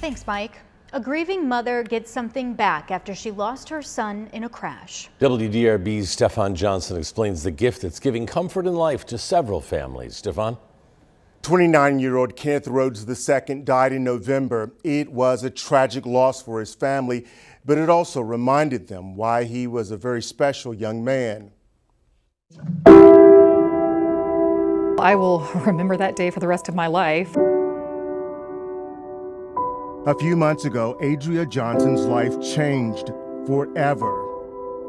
Thanks, Mike. A grieving mother gets something back after she lost her son in a crash. WDRB's Stefan Johnson explains the gift that's giving comfort in life to several families. Stefan? 29-year-old Kenneth Rhodes II died in November. It was a tragic loss for his family, but it also reminded them why he was a very special young man. I will remember that day for the rest of my life. A few months ago, Adria Johnson's life changed forever.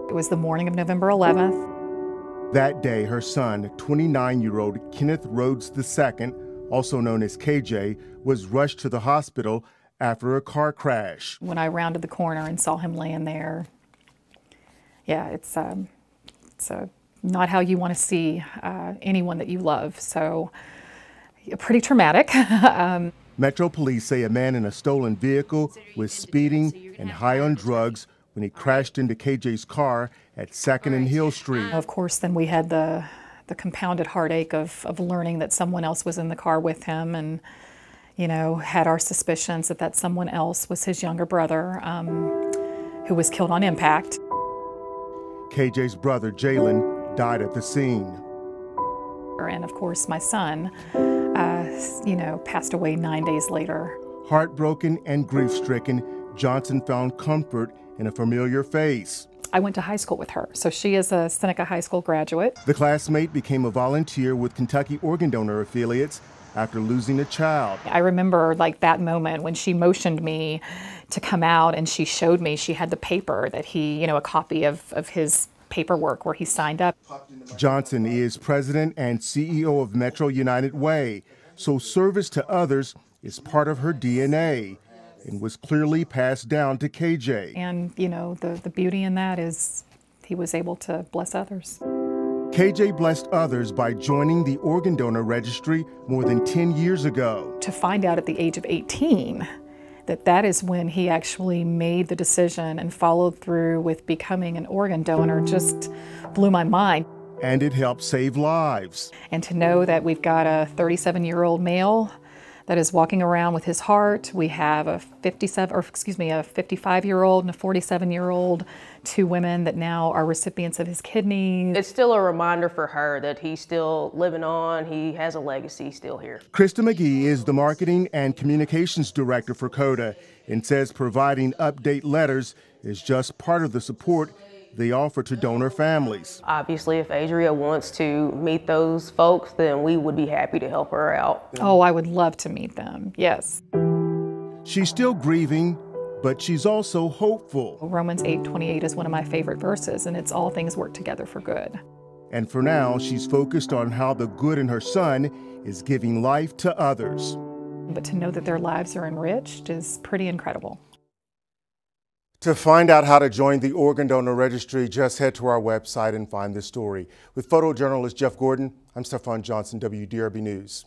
It was the morning of November 11th. That day, her son, 29-year-old Kenneth Rhodes II, also known as KJ, was rushed to the hospital after a car crash. When I rounded the corner and saw him laying there, yeah, it's not how you want to see anyone that you love. So, pretty traumatic. Metro police say a man in a stolen vehicle was speeding and high on drugs when he crashed into KJ's car at 2nd and Hill Street. Of course, then we had the compounded heartache of learning that someone else was in the car with him, and had our suspicions that someone else was his younger brother who was killed on impact. KJ's brother, Jalen, died at the scene. And of course, my son, passed away 9 days later. Heartbroken and grief-stricken, Johnson found comfort in a familiar face. I went to high school with her, so she is a Seneca High School graduate. The classmate became a volunteer with Kentucky Organ Donor Affiliates after losing a child. I remember that moment when she motioned me to come out, and she showed me, she had the paper that he, a copy of his paperwork where he signed up. Johnson is president and CEO of Metro United Way, so service to others is part of her DNA and was clearly passed down to KJ. And, the beauty in that is he was able to bless others. KJ blessed others by joining the organ donor registry more than 10 years ago. To find out at the age of 18 that is when he actually made the decision and followed through with becoming an organ donor just blew my mind. And it helped save lives. And to know that we've got a 37-year-old male that is walking around with his heart. We have a 55-year-old and a 47-year-old, two women that now are recipients of his kidneys. It's still a reminder for her that he's still living on. He has a legacy still here. Krista McGee is the marketing and communications director for CODA and says providing update letters is just part of the support they offer to donor families. Obviously, if Adria wants to meet those folks, then we would be happy to help her out. Oh, I would love to meet them, yes. She's still grieving, but she's also hopeful. Romans 8:28 is one of my favorite verses, and it's all things work together for good. And for now, she's focused on how the good in her son is giving life to others. But to know that their lives are enriched is pretty incredible. To find out how to join the Organ Donor Registry, just head to our website and find this story. With photojournalist Jeff Gordon, I'm Stefan Johnson, WDRB News.